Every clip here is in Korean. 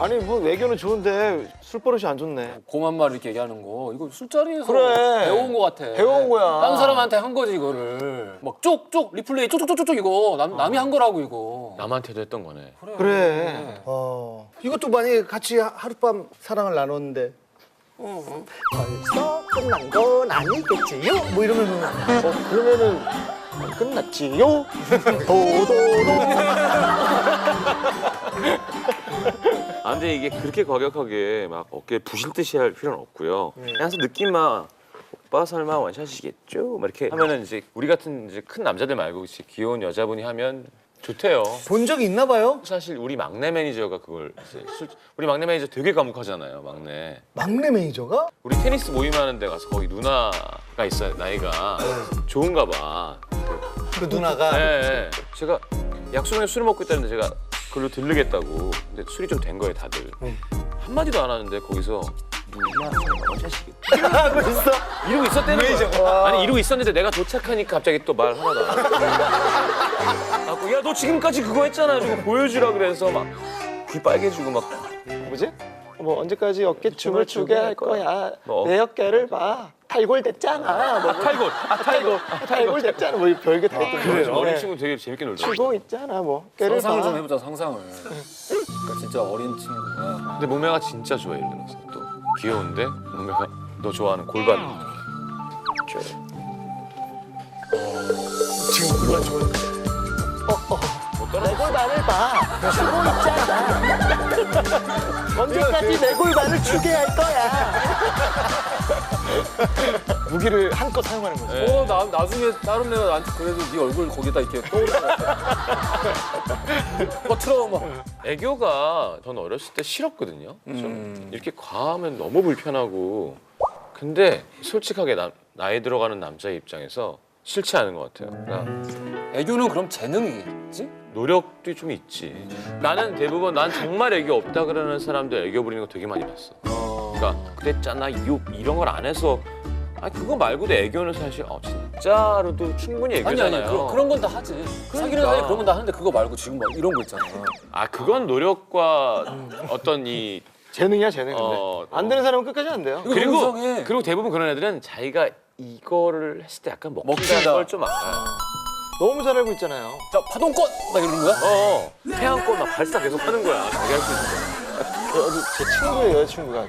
아니 뭐 외교는 좋은데 술버릇이 안 좋네. 고만 말 이렇게 얘기하는 거 이거 술자리에서 그래. 배워온 거 같아. 배워온 거야. 다른 사람한테 한 거지 이거를. 막 쪽쪽 리플레이 쪽쪽쪽쪽 이거 남이 한 거라고 이거. 남한테도 했던 거네. 그래. 이것도 만약에 같이 하룻밤 사랑을 나눴는데 벌써 끝난 건 아니겠지요? 뭐 이러면 그러면은 끝났지요? 도도도. 아 근데 이게 그렇게 과격하게 막 어깨 부실 듯이 할 필요는 없고요. 그냥 항상 느낌만 오빠 설마 원샷이겠죠? 막 이렇게 하면은 이제 우리 같은 이제 큰 남자들 말고 이제 귀여운 여자분이 하면 좋대요. 본 적이 있나 봐요? 사실 우리 막내 매니저가 그걸 이제 우리 막내 매니저 되게 과묵하잖아요, 막내. 막내 매니저가? 우리 테니스 모임하는 데 가서 거기 누나가 있어요, 나이가. 좋은가 봐. 그 누나가 네, 제가 약속에 술을 먹고 있다는데 제가 그걸로 들르겠다고. 근데 술이 좀 된 거예요, 다들. 한마디도 안 하는데 거기서 누나 원샷이겠지? 벌써 이러고 있었다는 거야. 아니 이러고 있었는데 내가 도착하니까 갑자기 또 말 하나도 안 하고 야 너 지금까지 그거 했잖아. 좀 보여주라 그래서 막 귀 빨개지고 막 뭐지? 뭐 언제까지 어깨춤을 추게 할 거야. 뭐. 내 어깨를 봐. 탈골 됐잖아. 뭐 탈골. 탈골 됐잖아. 뭐 별게 다 있거든요. 어린 네. 친구 되게 재밌게 놀더라고. 추고 있잖아. 뭐 어깨를 상상을 봐. 좀 해보자 상상을. 그러니까 진짜 어린 친구가. 근데 몸매가 진짜 좋아 예를 들어서 또 귀여운데 몸매가 너 좋아하는 골반. 지금 그만 좀 내 골반을 봐. 추고 있잖아. 언제까지 내 골반을 추게 할 거야. 무기를 한껏 사용하는 거지. 나중에 다른 애가 나한테 그래도 네 얼굴 거기다 이렇게 떠오르는 것 같아. 트라우마. 애교가 저는 어렸을 때 싫었거든요. 좀 이렇게 과하면 너무 불편하고. 근데 솔직하게 나이 들어가는 남자의 입장에서 싫지 않은 것 같아요. 그러니까 애교는 그럼 재능이겠지? 노력도 좀 있지. 나는 대부분 난 정말 애교 없다 그러는 사람들 애교 부리는 거 되게 많이 봤어. 그러니까 그랬잖아 이런 걸 안 해서 그거 말고도 애교는 사실 진짜로도 충분히 애교잖아요. 아니 그런 건 다 하지. 사귀는 사이 그런 건 다 하는데 그거 말고 지금 막 이런 거 있잖아. 그건 노력과 어떤 이 재능이야 재능. 근데 안 되는 사람은 끝까지 안 돼요. 이거 너무 이상해. 그리고 대부분 그런 애들은 자기가 이거를 했을 때 약간 먹힌다. 먹힌다는 걸 좀 알아요. 너무 잘 알고 있잖아요. 자 파동권 막 이러는 거야? 태양권 막 발사 계속 하는 거야. 자기 할 수 있는 제 친구의 여자친구가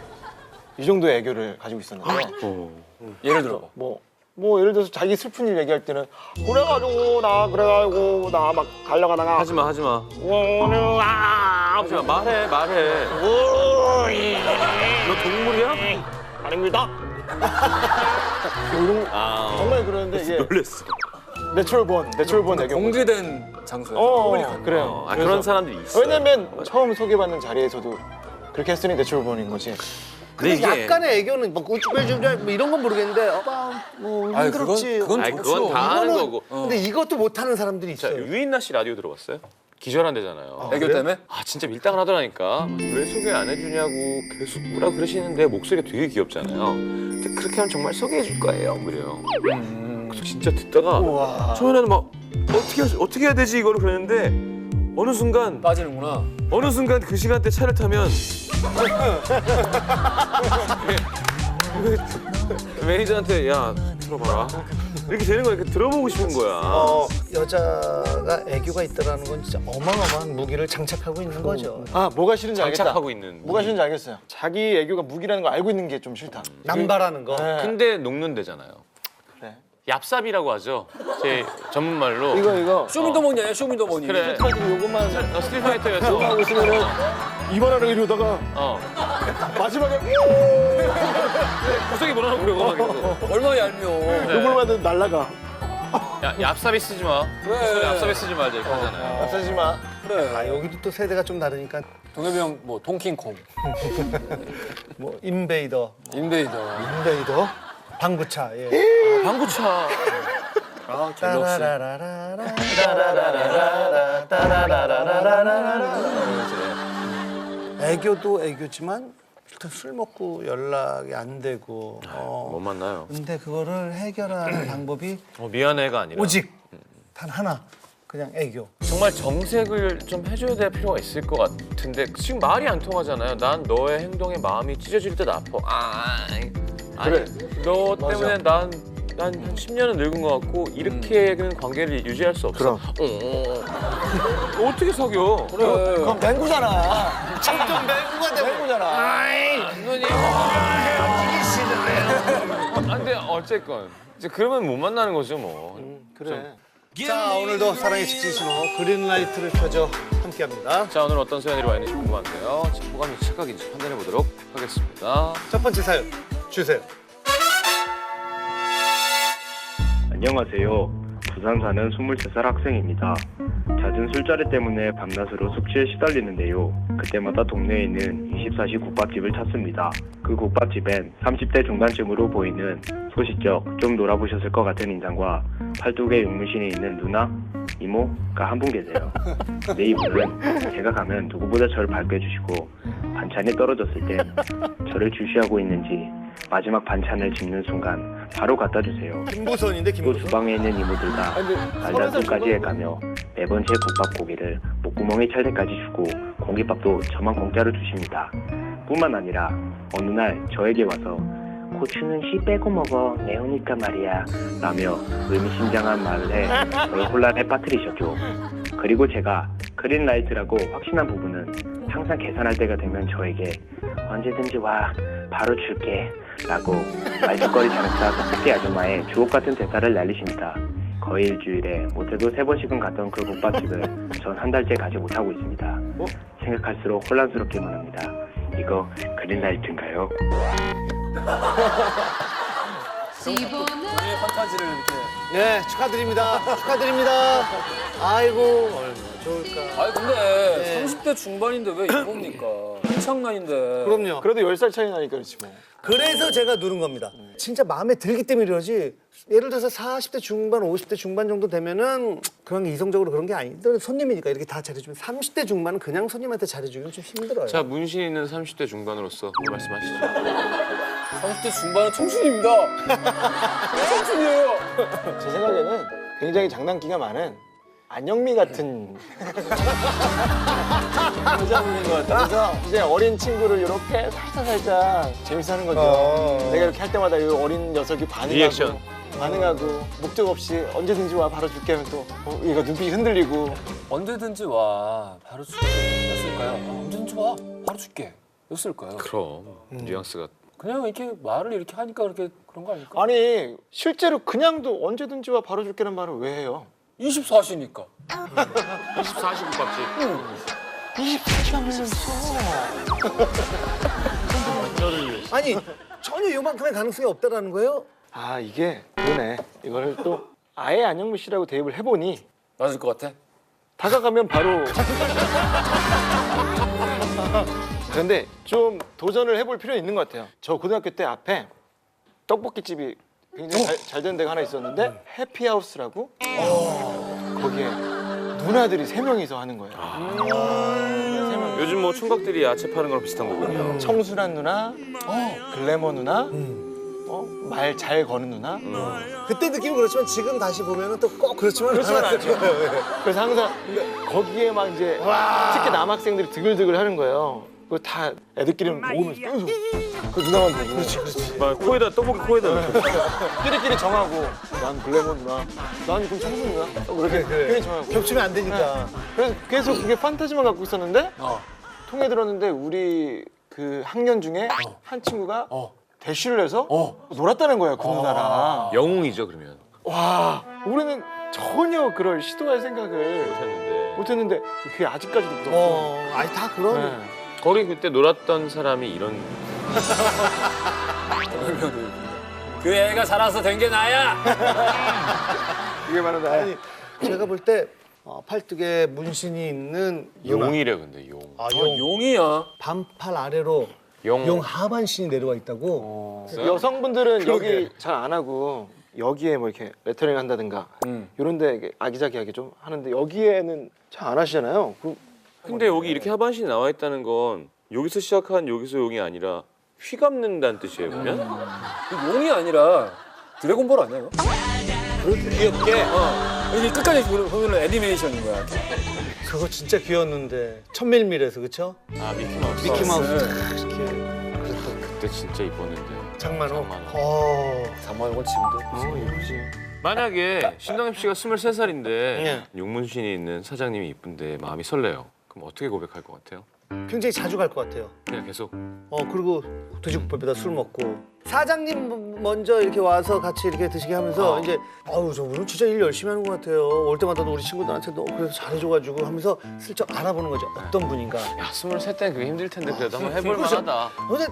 이 정도의 애교를 가지고 있었는데 예를 들어. 뭐 예를 들어서 자기 슬픈 일 얘기할 때는 그래가지고 나 막 달려가다가 하지마 하지마 말해 너 동물이야? 아닙니다. 이런 정말 그러는데 이게 놀랬어. 내추럴본 애교. 공개된 장소에. 그래요. 그런 사람들이 있어. 왜냐면 처음 소개받는 자리에서도 그렇게 했으니 내추럴본인 거지. 근데 약간의 애교는 뭐 우쭈쭈쭈 뭐 이런 건 모르겠는데 오빠 뭐 힘들었지. 그건 그건 다 하는 거고. 근데 이것도 못하는 사람들이 자 있어요. 유인나 씨 라디오 들어봤어요? 기절한대잖아요. 애교 때문에? 진짜 밀당을 하더라니까. 왜 소개 안 해주냐고 계속 뭐라 그러시는데 목소리가 되게 귀엽잖아요. 근데 그렇게 하면 정말 소개해 줄 거예요. 뭐 이래요. 그래서 진짜 듣다가 처음에는 막 어떻게 해야 되지 이거를 그러는데 어느 순간 빠지는구나. 그 시간대 차를 타면 매니저한테 야 들어봐라 이렇게 되는 거야. 이렇게 들어보고 싶은 거야. 여자가 애교가 있다라는 건 진짜 어마어마한 무기를 장착하고 있는 거죠. 뭐가 싫은지 알겠다. 장착하고 있는. 뭐가 싫은지 알겠어요. 자기 애교가 무기라는 걸 알고 있는 게 좀 싫다. 남발하는 거. 네. 근데 녹는데잖아요. 그래. 얍삽이라고 하죠. 제 전문 말로. 이거 쇼미더머니 아니야 쇼미더머니. 그래. 가지고 요것만 스트리트 파이터에서 하고 있으면은 이만하는 이러다가 마지막에 구석에 몰아놓고 그러고 얼마나 얄미워. 요걸만 날라가. 얍삽이 쓰지 마. 그래. 얍삽이 쓰지 말자 이렇게 하잖아요. 쓰지 마. 그래. 여기도 또 세대가 좀 다르니까 동엽이 형 뭐 통킹콩, 뭐 인베이더, 인베이더. 방구차. 예. 방구차. 갤럭시. 애교도 애교지만 일단 술 먹고 연락이 안 되고 못 만나요. 근데 그거를 해결하는 방법이 미안해가 아니라. 오직 단 하나 그냥 애교. 정말 정색을 좀 해줘야 될 필요가 있을 것 같은데 지금 말이 안 통하잖아요. 난 너의 행동에 마음이 찢어질 듯 아파. 아니 너 때문에 난 한 10년은 늙은 것 같고 이렇게는 관계를 유지할 수 없어. 어떻게 사겨? 그럼 맹구잖아. 점점 맹구가 되고. 맹구잖아. 누님. 근데 어쨌건 이제 그러면 못 만나는 거죠 뭐. 그래. 자, 오늘도 사랑의 직진 신호 그린라이트를 켜줘 함께합니다. 자 오늘 어떤 사연이 와 있는지 궁금한데요. 자, 호감이 착각인지 판단해 보도록 하겠습니다. 첫 번째 사연 주세요. 안녕하세요. 부산 사는 23살 학생입니다. 잦은 술자리 때문에 밤낮으로 숙취에 시달리는데요. 그때마다 동네에 있는 24시 국밥집을 찾습니다. 그 국밥집엔 30대 중반쯤으로 보이는 소시적, 좀 놀아보셨을 것 같은 인상과 팔뚝에 육무신이 있는 누나, 이모가 한 분 계세요. 네, 이분은 제가 가면 누구보다 저를 밝혀주시고 반찬이 떨어졌을 땐 저를 주시하고 있는지 마지막 반찬을 집는 순간 바로 갖다 주세요. 김보선인데 또 김보선. 주방에 있는 이모들과 알다수까지 해가며 매번 제 국밥고기를 목구멍에 찰 때까지 주고 공깃밥도 저만 공짜로 주십니다. 뿐만 아니라 어느 날 저에게 와서 고추는 씨 빼고 먹어 매우니까 말이야 라며 의미심장한 말을 해 저를 혼란에 빠뜨리셨죠. 그리고 제가 그린라이트라고 확신한 부분은 항상 계산할 때가 되면 저에게 언제든지 와 바로 줄게 라고 말죽거리 자랑사 떡볶이 아줌마의 주옥같은 대사를 날리십니다. 거의 일주일에 못해도 3번씩은 갔던 그 국밥집을 전 한 달째 가지 못하고 있습니다. 생각할수록 혼란스럽기만 합니다. 이거 그린라이트인가요? 우리의 판타지를 이렇게. 네, 축하드립니다. 축하드립니다. 아이고, 얼마나 좋을까. 아니 근데 30대 중반인데 왜 이겁니까? 한창 나이인데. 그럼요. 그래도 10살 차이 나니까 그렇지 뭐. 그래서 제가 누른 겁니다. 진짜 마음에 들기 때문에 이러지. 예를 들어서 40대 중반, 50대 중반 정도 되면은 그런 게 이성적으로 그런 게 아닌데 손님이니까 이렇게 다 잘해주면 30대 중반은 그냥 손님한테 잘해주기는 좀 힘들어요. 자 문신 있는 30대 중반으로서 말씀하시죠. 30대 중반은 청춘입니다. 청춘이에요. 제 생각에는 굉장히 장난기가 많은 안영미 같은 여자분인 것 같아요. 그래서 이제 어린 친구를 이렇게 살짝 재밌어 하는 거죠. 내가 이렇게 할 때마다 이 어린 녀석이 리액션. 반응하고 목적 없이 언제든지 와 바로 줄게 하면 또 얘가 눈빛이 흔들리고 언제든지 와 바로 줄게. 였을까요? 언제든지 와 바로 줄게. 였을까요? 그럼 뉘앙스가 그냥 이렇게 말을 이렇게 하니까 그렇게 그런 거 아닐까? 아니 실제로 그냥도 언제든지 와 바로 줄게라는 말을 왜 해요? 24시니까. 24시 국밥집. 24시간 걸렸어. 아니, 전혀 요만큼의 가능성이 없다라는 거예요? 아 이게 그러네. 이거를 또 아예 안영미 씨라고 대입을 해보니 맞을 것 같아? 다가가면 바로 그런데 좀 도전을 해볼 필요 있는 것 같아요. 저 고등학교 때 앞에 떡볶이집이 굉장히 잘 되는 데가 하나 있었는데 해피하우스라고 거기에 누나들이 3명이서 하는 거예요. 세 명. 요즘 뭐 총각들이 야채 파는 거랑 비슷한 거군요. 청순한 누나, 글래머 누나, 말 잘 거는 누나. 그때 느낌은 그렇지만 지금 다시 보면은 또 꼭 그렇지만 그렇지는 않아요. 않죠. 그래서 항상 거기에 막 이제 특히 남학생들이 드글드글 하는 거예요. 그거 다 애들끼리 먹으면서 그 누나만 보고. 그렇지. 막 코에다 떡볶이 코에다 넣고. 끼리끼리 정하고 난 글래머 누나, 난 그럼 청순 누나. 그렇게 괜히 정하고. 겹치면 안 되니까. 그래서 계속 그게 판타지만 갖고 있었는데 통해 들었는데 우리 그 학년 중에 한 친구가 대쉬를 해서 놀았다는 거예요 그 누나랑. 영웅이죠 그러면. 와 우리는 전혀 그럴 시도할 생각을 했는데. 못했는데 그게 아직까지도 무섭고. 아니 다 그런. 네. 거기 그때 놀았던 사람이 이런. 그 애가 자라서 된 게 나야. 이게 바로 나야. 아니, 제가 볼 때 팔뚝에 문신이 있는 누나. 용이래 근데 용. 용이야. 반팔 아래로 용 하반신이 내려와 있다고. 여성분들은 여기 잘 안 하고 여기에 뭐 이렇게 레터링 한다든가 이런데 아기자기하게 좀 하는데 여기에는 잘 안 하시잖아요. 근데 여기 이렇게 하반신이 나와 있다는 건 여기서 시작한 여기서 용이 아니라 휘감는다는 뜻이에요 그러면? 그 용이 아니라 드래곤볼 아니에요? 귀엽게 이게 끝까지 보면 애니메이션인 거야. 그거 진짜 귀여웠는데 천밀밀에서 그쵸? 아 미키마우스. 미키마우스 네. 탁 이렇게 그랬던 그때 진짜 이뻤는데. 장만호. 장만호. 장만한 건 지금도. 예쁘지. 만약에 신동엽 씨가 23살인데 예. 용문신이 있는 사장님이 이쁜데 마음이 설레요. 그럼 어떻게 고백할 것 같아요? 굉장히 자주 갈 것 같아요. 그냥 계속 그리고 돼지국밥에다 술 먹고 사장님 먼저 이렇게 와서 같이 이렇게 드시게 하면서 이제 아우 저분은 진짜 일 열심히 하는 것 같아요. 올 때마다도 우리 친구들한테 너 그래서 잘해줘가지고 하면서 슬쩍 알아보는 거죠. 어떤 분인가. 야 23 때는 그게 힘들 텐데 그래도 한번 해볼 그렇죠. 만하다. 근데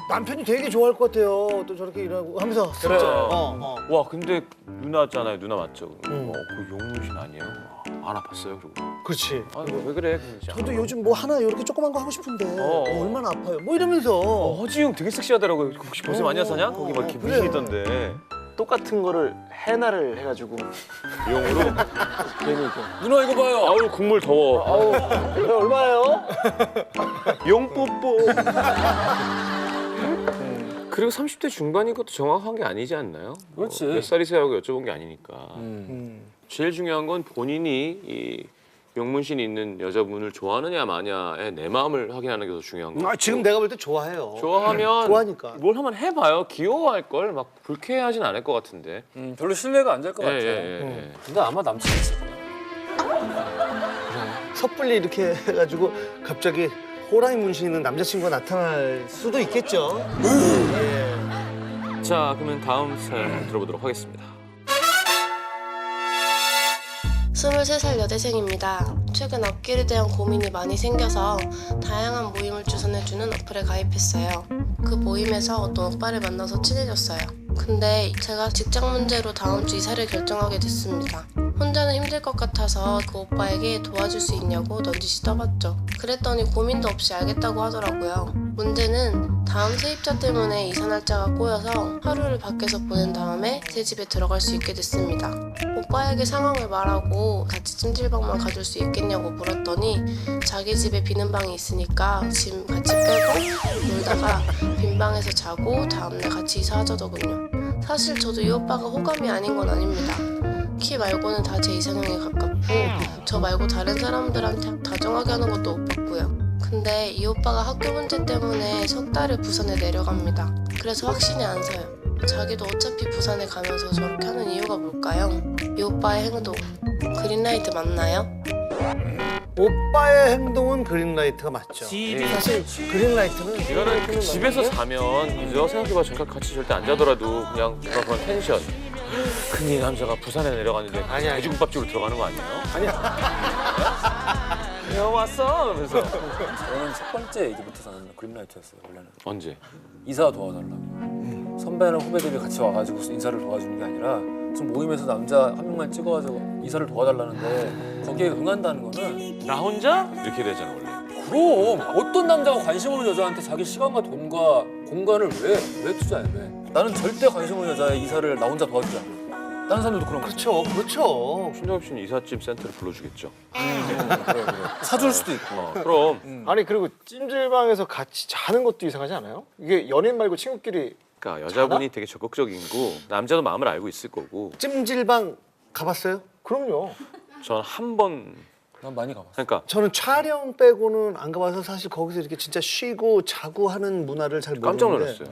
남편이 되게 좋아할 것 같아요. 또 저렇게 일하고 하면서 슬쩍. 그래. 와 근데 누나잖아요. 누나 맞죠? 그 용문신 아니에요? 알아봤어요 그리고. 그렇지. 왜 그래? 저도 요즘 뭐 하나 이렇게 조그만 거 하고 싶은데 얼마나 아파요. 뭐 이러면서 허지웅 되게 섹시하더라고요. 혹시 벌써 많이 하사냐? 거기 막 이렇게 그래. 무신이던데. 똑같은 거를 해나를 해가지고 용으로. 괜히 이렇게. 누나 이거 봐요. 아우 국물 더워. 그래 얼마예요? 용뽀뽀. 그리고 30대 중반인 것도 정확한 게 아니지 않나요? 그렇지. 몇 살이세요 하고 여쭤본 게 아니니까. 음. 제일 중요한 건 본인이 이 명문신이 있는 여자분을 좋아하느냐 마냐의 내 마음을 확인하는 게 더 중요한 거예요. 지금 내가 볼 때 좋아해요. 좋아하면 좋아하니까. 뭘 한번 해봐요. 귀여워할 걸 막 불쾌하진 않을 것 같은데. 별로 신뢰가 안 될 것 예, 같아. 예. 근데 아마 남친 있을 거야. 섣불리 이렇게 해가지고 갑자기 호랑이 문신 있는 남자친구가 나타날 수도 있겠죠. 자, 그러면 다음 사연 들어보도록 하겠습니다. 23살 여대생입니다. 최근 앞길에 대한 고민이 많이 생겨서 다양한 모임을 주선해주는 어플에 가입했어요. 그 모임에서 어떤 오빠를 만나서 친해졌어요. 근데 제가 직장 문제로 다음 주 이사를 결정하게 됐습니다. 혼자는 힘들 것 같아서 그 오빠에게 도와줄 수 있냐고 넌지시 떠봤죠. 그랬더니 고민도 없이 알겠다고 하더라고요. 문제는 다음 세입자 때문에 이사 날짜가 꼬여서 하루를 밖에서 보낸 다음에 새 집에 들어갈 수 있게 됐습니다. 오빠에게 상황을 말하고 같이 찜질방만 가줄 수 있겠냐고 물었더니 자기 집에 비는 방이 있으니까 짐 같이 빼고 놀다가 빈 방에서 자고 다음날 같이 이사하자더군요. 사실 저도 이 오빠가 호감이 아닌 건 아닙니다. 키 말고는 다 제 이상형에 가깝고 저 말고 다른 사람들한테 다정하게 하는 것도 못 봤고요. 근데 이 오빠가 학교 문제 때문에 석 달을 부산에 내려갑니다. 그래서 확신이 안 서요. 자기도 어차피 부산에 가면서 저렇게 하는 이유가 뭘까요? 이 오빠의 행동 그린라이트 맞나요? 오빠의 행동은 그린라이트가 맞죠. 사실 그린라이트는 이거는 그 집에서 자면 그죠? 생각해봐 잠깐 같이 절대 안 자더라도 그냥 그런 텐션. 큰이 남자가 부산에 내려갔는데 아니야. 돼지국밥집으로 들어가는 거 아니에요? 아니야. 왔어 그러면서 저는 첫 번째 얘기부터는 그린라이트였어요. 원래는 언제? 이사 도와달라고. 선배랑 후배들이 같이 와가지고 인사를 도와주는 게 아니라 지금 모임에서 남자 한 명만 찍어가지고 이사를 도와달라는데 거기에 응한다는 거는 나 혼자? 이렇게 되잖아 원래. 그럼 어떤 남자가 관심 없는 여자한테 자기 시간과 돈과 공간을 왜 투자해? 왜? 나는 절대 관심 없는 여자의 이사를 나 혼자 도와주지 않아. 다른 사람들도 그런 거 그렇죠, 그렇죠. 신동엽 씨는 이삿짐 센터를 불러주겠죠. 그래. 사줄 수도 있고. 그럼. 아니 그리고 찜질방에서 같이 자는 것도 이상하지 않아요? 이게 연인 말고 친구끼리 그러니까 여자분이 되게 적극적이고 남자도 마음을 알고 있을 거고. 찜질방 가봤어요? 그럼요. 전 한 번 난 많이 가봤어. 그러니까 저는 촬영 빼고는 안 가봐서 사실 거기서 이렇게 진짜 쉬고 자고 하는 문화를 잘 모르는데 깜짝 놀랐어요.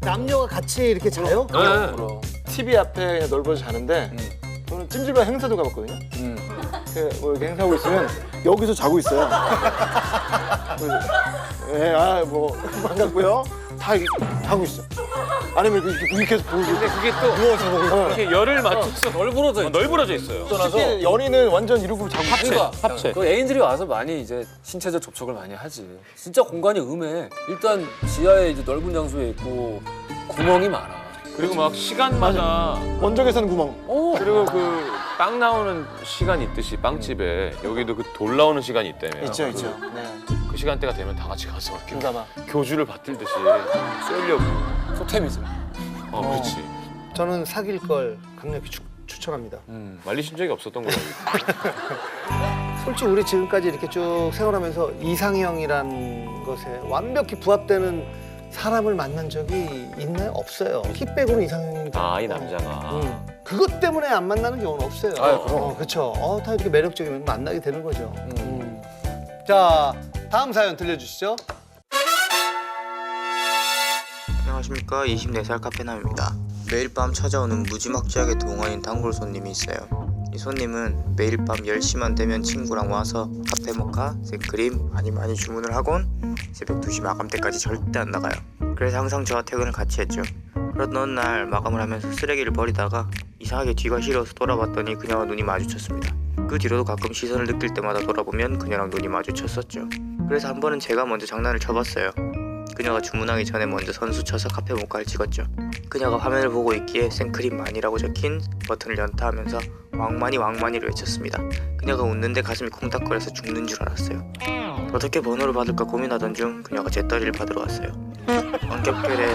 남녀가 같이 이렇게 자요? 네. 그럼. TV 앞에 그냥 넓어서 자는데 저는 찜질방 행사도 가봤거든요. 뭐 이렇게 행사하고 있으면 여기서 자고 있어요. 예, 뭐 반갑고요. 다 자고 있어. 아니면 이렇게 계속 보고. 근데 그게 또 이렇게 열을 맞춰서 널브러져 있어요. 특히 연인은 완전 이러고 자고 있어요. 합체. 그 애인들이 와서 많이 이제 신체적 접촉을 많이 하지. 진짜 공간이 음해. 일단 지하에 이제 넓은 장소에 있고 구멍이 많아. 그리고 막 시간마다 먼저 계산 구멍. 그리고 그 빵 나오는 시간이 있듯이 빵집에 여기도 그 돌 나오는 시간이 있다며요. 있죠. 네. 그 시간대가 되면 다 같이 가서 이렇게 그러니까 막 교주를 받들듯이 쏠려고. 소템이지. 그렇지. 저는 사귈 걸 강력히 추천합니다. 말리신 적이 없었던 거예요. 솔직히 우리 지금까지 이렇게 쭉 생활하면서 이상형이란 것에 완벽히 부합되는 사람을 만난 적이 있나요? 없어요. 키 빼고는 이상형이 아, 이 남자가. 그것 때문에 안 만나는 경우는 없어요. 아, 그럼. 그렇죠. 다 이렇게 매력적이면 만나게 되는 거죠. 자, 다음 사연 들려주시죠. 안녕하십니까. 24살 카페남입니다. 매일 밤 찾아오는 무지막지하게 동안인 단골 손님이 있어요. 이 손님은 매일 밤 10시만 되면 친구랑 와서 카페 모카, 생크림 많이 주문을 하곤 새벽 2시 마감 때까지 절대 안 나가요. 그래서 항상 저와 퇴근을 같이 했죠. 그러던 어느 날 마감을 하면서 쓰레기를 버리다가 이상하게 뒤가 시려서 돌아봤더니 그녀와 눈이 마주쳤습니다. 그 뒤로도 가끔 시선을 느낄 때마다 돌아보면 그녀랑 눈이 마주쳤었죠. 그래서 한 번은 제가 먼저 장난을 쳐봤어요. 그녀가 주문하기 전에 먼저 선수 쳐서 카페 모카를 찍었죠. 그녀가 화면을 보고 있기에 생크림 많이라고 적힌 버튼을 연타하면서 왕많이를 외쳤습니다. 그녀가 웃는데 가슴이 콩닥거려서 죽는 줄 알았어요. 어떻게 번호를 받을까 고민하던 중 그녀가 제떨이를 받으러 왔어요. wan겹결에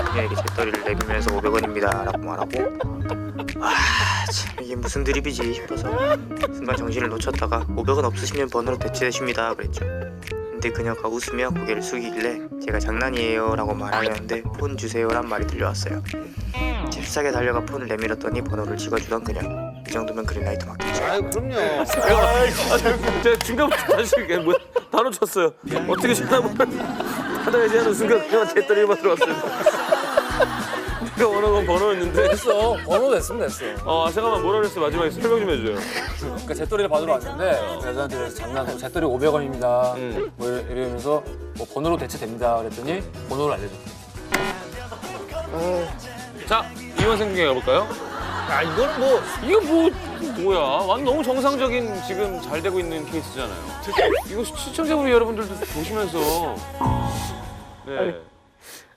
그녀에게 제떨이를 내밀면서 500원입니다 라고 말하고 참 이게 무슨 드립이지 싶어서 순간 정신을 놓쳤다가 500원 없으시면 번호로 대체되십니다 그랬죠. 근데 그녀가 웃으며 고개를 숙이길래 제가 장난이에요 라고 말하려는데 폰 주세요 란 말이 들려왔어요. 잽싸게 달려가 폰을 내밀었더니 번호를 찍어주던 그녀. 이 정도면 그린라이트 맞겠죠. 아유, 그럼요. 제가 중간부터 다시 이게 뭐 다 놓쳤어요. 어떻게 전화번호를 받아야지 하는 순간 그냥 제떨이만 들어왔어요. 제가 원하는 건 번호였는데. 됐어. 번호 됐으면 됐어. 잠깐만 뭐라 그랬어? 마지막에 설명 좀 해줘요. 그러니까 제떨이를 받으러 왔는데 여자한테 그래서 장난으로 제떨이 500원입니다. 뭐 이러면서 뭐 번호로 대체됩니다. 그랬더니 번호를 알려줬어요. 자, 이번 생중계 가볼까요? 아, 이거는 뭐 이거 뭐야? 완전 너무 정상적인 지금 잘 되고 있는 케이스잖아요. 이거 시청자분 여러분들도 보시면서 네.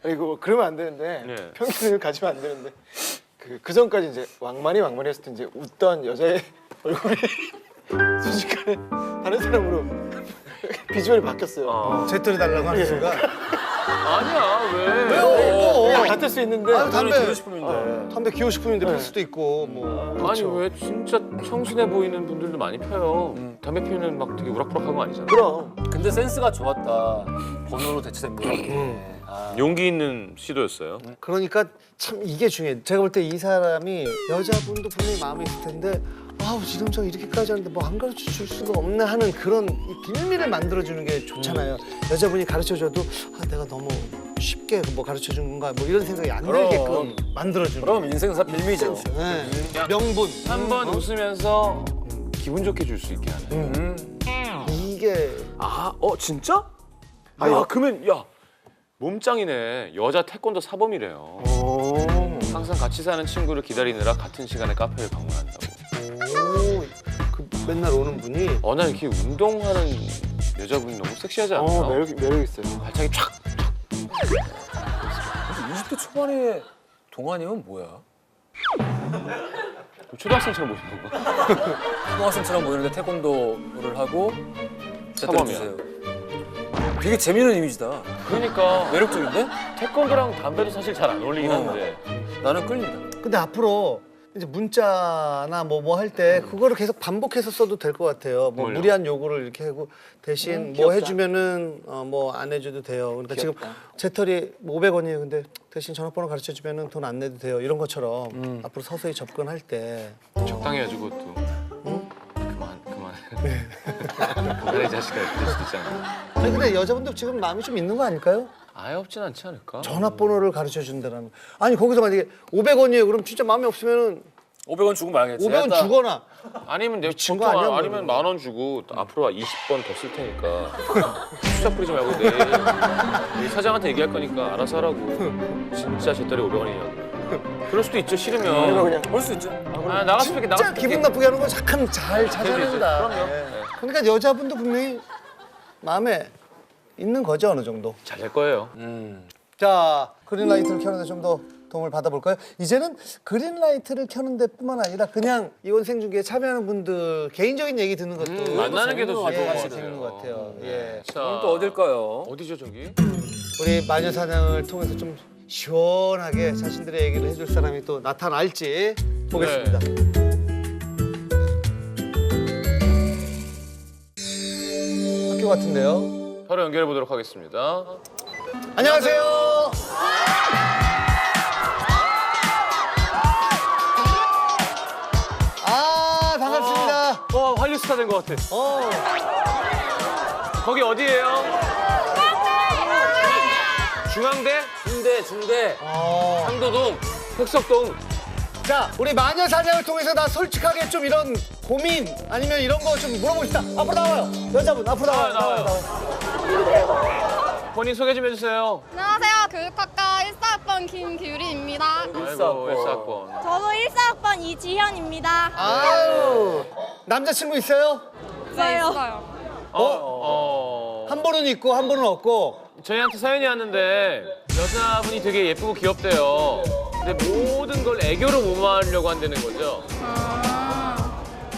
이거 그러면 안 되는데 네. 편견을 가지면 안 되는데 그 전까지 이제 왕만이 했을 때 이제 웃던 여자의 얼굴이 순식간에 다른 사람으로 비주얼이 바뀌었어요. 제떨이 달라고 하는 순간. 아니야 왜? 왜요? 같을 수 있는데 아유, 담배. 기호식품인데. 담배 기호식품인데 필 수도 있고 뭐. 아니 왜 진짜 청순해 보이는 분들도 많이 펴요. 담배 피우는 막 되게 우락부락한 거 아니잖아. 그럼 근데 센스가 좋았다. 번호로 대체됩니다. 용기 있는 시도였어요. 그러니까 참 이게 중요해. 제가 볼 때 이 사람이 여자분도 분명히 마음이 있을 텐데 아우 지 남자가 이렇게까지 하는데 뭐 안 가르쳐 줄 수가 없네 하는 그런 이 빌미를 만들어주는 게 좋잖아요. 여자분이 가르쳐줘도 내가 너무 쉽게 뭐 가르쳐준 건가 뭐 이런 생각이 안 그럼. 들게끔 만들어주는. 그럼 인생사 빌미죠. 네. 야, 명분. 한번 웃으면서 기분 좋게 줄 수 있게 하는. 이게 진짜? 야 그러면 야 몸짱이네. 여자 태권도 사범이래요. 항상 같이 사는 친구를 기다리느라 같은 시간에 카페를 방문한다고. 그 맨날 오는 분이 난 이렇게 운동하는 여자분이 너무 섹시하지 않나요? 매력 있어요. 발차기 촥! 20대 초반에 동안이면 뭐야? 초등학생처럼 보시는 건가? 초등학생처럼 보이는데 태권도를 하고 제떨이 사범이야. 주세요. 되게 재미있는 이미지다. 그러니까 매력적인데? 태권도랑 담배도 사실 잘 안 어울리긴 하는데 나는 끌린다. 근데 앞으로 이제 문자나 뭐 할 때 그거를 계속 반복해서 써도 될 것 같아요. 뭐 뭘요? 무리한 요구를 이렇게 하고 대신 뭐 해주면은 뭐 안 해줘도 돼요. 그러니까 지금 제털이 500원이에요. 근데 대신 전화번호 가르쳐 주면은 돈 안 내도 돼요. 이런 것처럼 앞으로 서서히 접근할 때 적당히 해야지 그것도. 그만. 그만해 자식아 그럴 수도 있잖아. 아니 근데 여자분도 지금 마음이 좀 있는 거 아닐까요? 아예 없진 않지 않을까? 전화번호를 가르쳐 준다라는. 아니 거기서 만약에 500원이에요. 그럼 진짜 마음이 없으면은 500원 주고 말겠지. 500원 주거나. 아니면 내가 미친 거 보통 아니야, 아니면 뭐. 10,000원 주고 앞으로 20번 더 쓸 테니까 수작 부리지 말고 내 사장한테 얘기할 거니까 알아서 하라고. 진짜 제 딸이 500원이냐고. 그럴 수도 있죠 싫으면. 그냥 볼 수 있죠. 나갈 수도 있게 나갈 진짜 수도 기분 있게. 나쁘게 하는 건 잠깐 잘 찾아낸다. 그럼요. 예. 그러니까 여자분도 분명히 마음에 있는 거죠 어느 정도. 잘 될 거예요. 자, 그린라이트를 켜는데 좀 더 도움을 받아볼까요? 이제는 그린라이트를 켜는 데뿐만 아니라 그냥 이혼 생중계에 참여하는 분들 개인적인 얘기 듣는 것도 만나는 게 더 예, 좋은 것 재밌는 같아요. 것 같아요. 예. 자, 오늘 또 어딜까요? 어디죠 저기? 우리 마녀사냥을 통해서 좀 시원하게 자신들의 얘기를 해줄 사람이 또 나타날지 보겠습니다. 학교 같은데요. 바로 연결해 보도록 하겠습니다. 안녕하세요. 스타 된 것 같아. 거기 어디예요? 중앙대? 중대. 상도동? 흑석동? 자, 우리 마녀 사냥을 통해서 나 솔직하게 좀 이런 고민 아니면 이런 거 좀 물어보고 싶다. 앞으로 나와요. 여자분 앞으로 나와요. 본인 소개 좀 해주세요. 안녕하세요. 교육학과 14학번 김규리입니다. 아이고, 14학번. 저도 14학번 이지현입니다. 아유, 남자친구 있어요? 있어요. 한 분은 있고 한 분은 없고. 저희한테 사연이 왔는데 여자분이 되게 예쁘고 귀엽대요. 근데 모든 걸 애교로 무마하려고 한다는 거죠.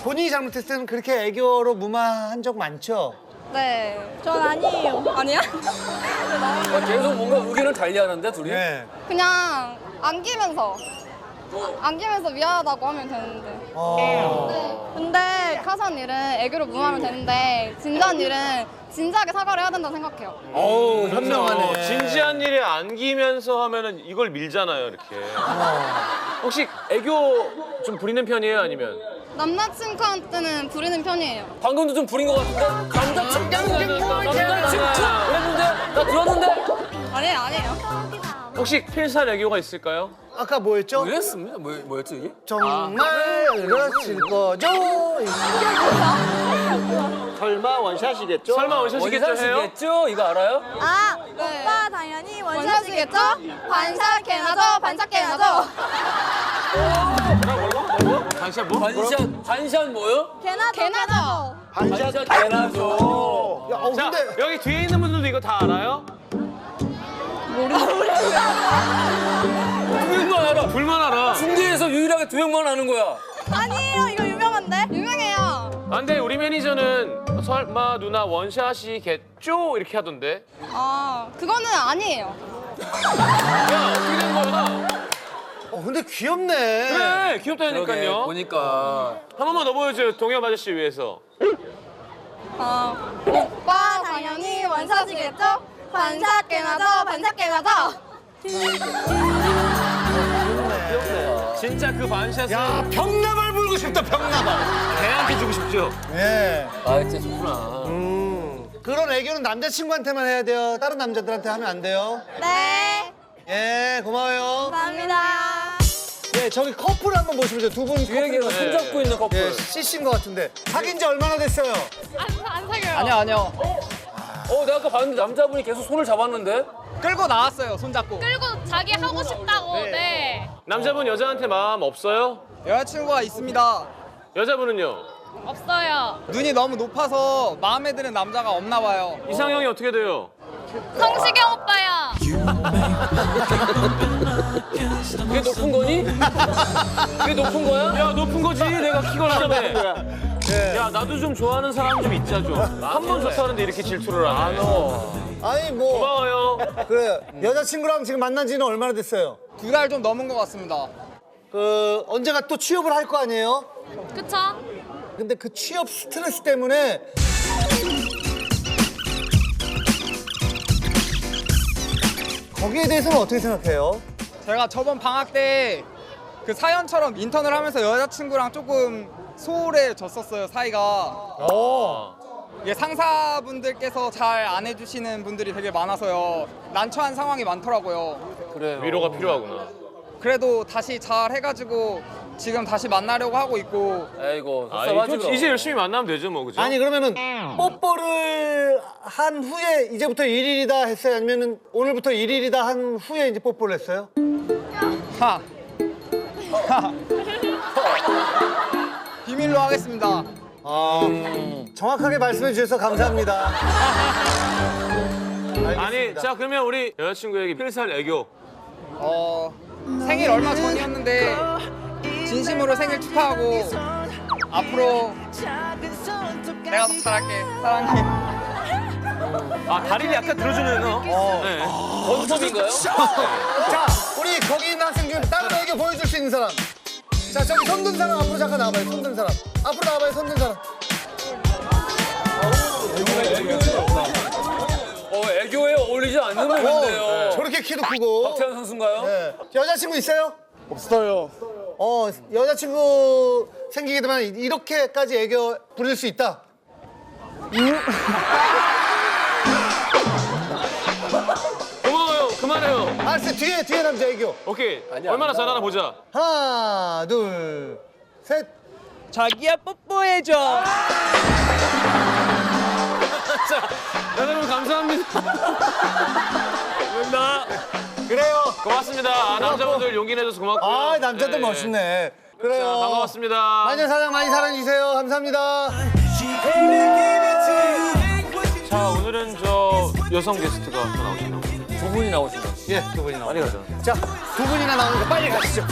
본인이 잘못했을 때는 그렇게 애교로 무마한 적 많죠? 네. 전 아니에요. 아니야? 계속 뭔가 의견을 달리하는데 둘이? 네. 그냥 안기면서 미안하다고 하면 되는데. 네. 근데 카선 일은 애교로 무마하면 되는데 진지한 일은 진지하게 사과를 해야 된다고 생각해요. 어우, 현명하네. 진지한 일에 안기면서 하면은 이걸 밀잖아요, 이렇게. 혹시 애교 좀 부리는 편이에요, 아니면? 남자친구한테는 부리는 편이에요. 방금도 좀 부린 것 같은데? 남자친구 그랬는데? 나 들었는데? 아니에요. 혹시 필살 애교가 있을까요? 아까 뭐였죠? 뭐였습니다? 뭐였지 이게? 정말 그러실 거죠? 설마 원샷이겠죠? 설마 원샷이겠죠 해요? 원샷이겠죠? 이거 알아요? 아, 오빠 당연히 원샷이겠죠? 반샷해놔줘, 반샷해놔줘. 반샷 뭐? 반샷 뭐요? 개나줘. 반샷 개나죠. 야, 자, 근데 여기 뒤에 있는 분들도 이거 다 알아요? 두 명만 알아. 불만 알아. 중계에서 유일하게 두 명만 아는 거야. 아니에요, 이거 유명한데? 유명해요. 아, 근데 우리 매니저는 설마 누나 원샷이겠죠? 이렇게 하던데. 그거는 아니에요. 야, 어떻게 된 거야? 근데 귀엽네. 그래, 귀엽다니까요. 그러게, 보니까. 한 번만 더 보여줘요, 동엽 아저씨 위해서. 오빠 당연히 원샷이겠죠? 반샷 개나줘, 반샷 개나줘. 진짜 그 반샷은 야, 병나발 불고 싶다, 병나발. 걔한테 주고 싶죠? 예. 아, 진짜 좋구나. 그런 애교는 남자친구한테만 해야 돼요. 다른 남자들한테 하면 안 돼요. 네, 예, 고마워요. 감사합니다. 예, 저기 커플 한번 보시면 돼요. 두 분 뒤에 커플. 계속 손잡고 있는 커플. 예, CC인 것 같은데. 사귄 지 얼마나 됐어요? 안 사겨요. 아니요. 내가 아까 봤는데 남자분이 계속 손을 잡았는데? 끌고 나왔어요, 손잡고. 끌고 자기 하고 싶다고, 네. 남자분 여자한테 마음 없어요? 여자친구가 있습니다. 여자분은요? 없어요. 눈이 너무 높아서 마음에 드는 남자가 없나 봐요. 이상형이 어떻게 돼요? 성시경 오빠요. 그게 높은 거니? 그게 높은 거야? 야, 높은 거지. 내가 키가 낮다며. 야, 나도 좀 좋아하는 사람 좀 있자, 좀. 한 번 좋다는데 이렇게 질투를 하네. 아니, 뭐. 고마워요. 그래, 여자친구랑 지금 만난 지는 얼마나 됐어요? 2달 좀 넘은 것 같습니다. 언젠가 또 취업을 할 거 아니에요? 그쵸? 근데 그 취업 스트레스 때문에 거기에 대해서는 어떻게 생각해요? 제가 저번 방학 때 그 사연처럼 인턴을 하면서 여자친구랑 조금 소홀해졌었어요, 사이가. 이게 상사분들께서 잘 안 해주시는 분들이 되게 많아서요. 난처한 상황이 많더라고요. 그래. 위로가 필요하구나. 그래도 다시 잘 해가지고 지금 다시 만나려고 하고 있고. 아이고, 아, 섭섭하지 그럼. 이제 열심히 만나면 되죠, 뭐, 그죠? 아니 그러면은 뽀뽀를 한 후에 이제부터 1일이다 했어요? 아니면은 오늘부터 1일이다 한 후에 이제 뽀뽀를 했어요? 하. 비밀로 하겠습니다. 정확하게 말씀해 주셔서 감사합니다. 아니, 자, 그러면 우리 여자친구에게 필살 애교. 생일 얼마 전이었는데 진심으로 생일 축하하고 앞으로 내가 더 잘할게. 사랑해. 아, 다리를 약간 들어주는, 네. 원톱인가요? 자, 우리 거기 있는 학생 중 다른 애교 보여줄 수 있는 사람. 자, 저기 손든 사람 앞으로 잠깐 나와봐요. 손든 사람. 앞으로 나와봐요. 손든 사람. 애교에 어울리지 않는 몸인데요. 저렇게 키도 크고. 박태환 선수인가요? 네. 여자친구 있어요? 없어요. 여자친구 생기게 되면 이렇게까지 애교 부릴 수 있다. 고마워요. 그만해요. 알았어, 뒤에 남자 애교. 오케이. 얼마나 잘하나 보자. 하나, 둘, 셋. 자기야 뽀뽀해줘. 여러분 감사합니다. 감사합니다. 그래요. 고맙습니다. 아, 남자분들 용기 내줘서 고맙고요. 아, 남자들 네. 멋있네. 그래요. 자, 반가웠습니다. 마녀사냥 많이 사랑해주세요. 감사합니다. 자, 오늘은 저 여성 게스트가 또 나오시나요? 두 분이 나오신 거. 예, 두 분이 나와. 빨리 가자. 자, 두 분이나 나오는 거 빨리 가시죠.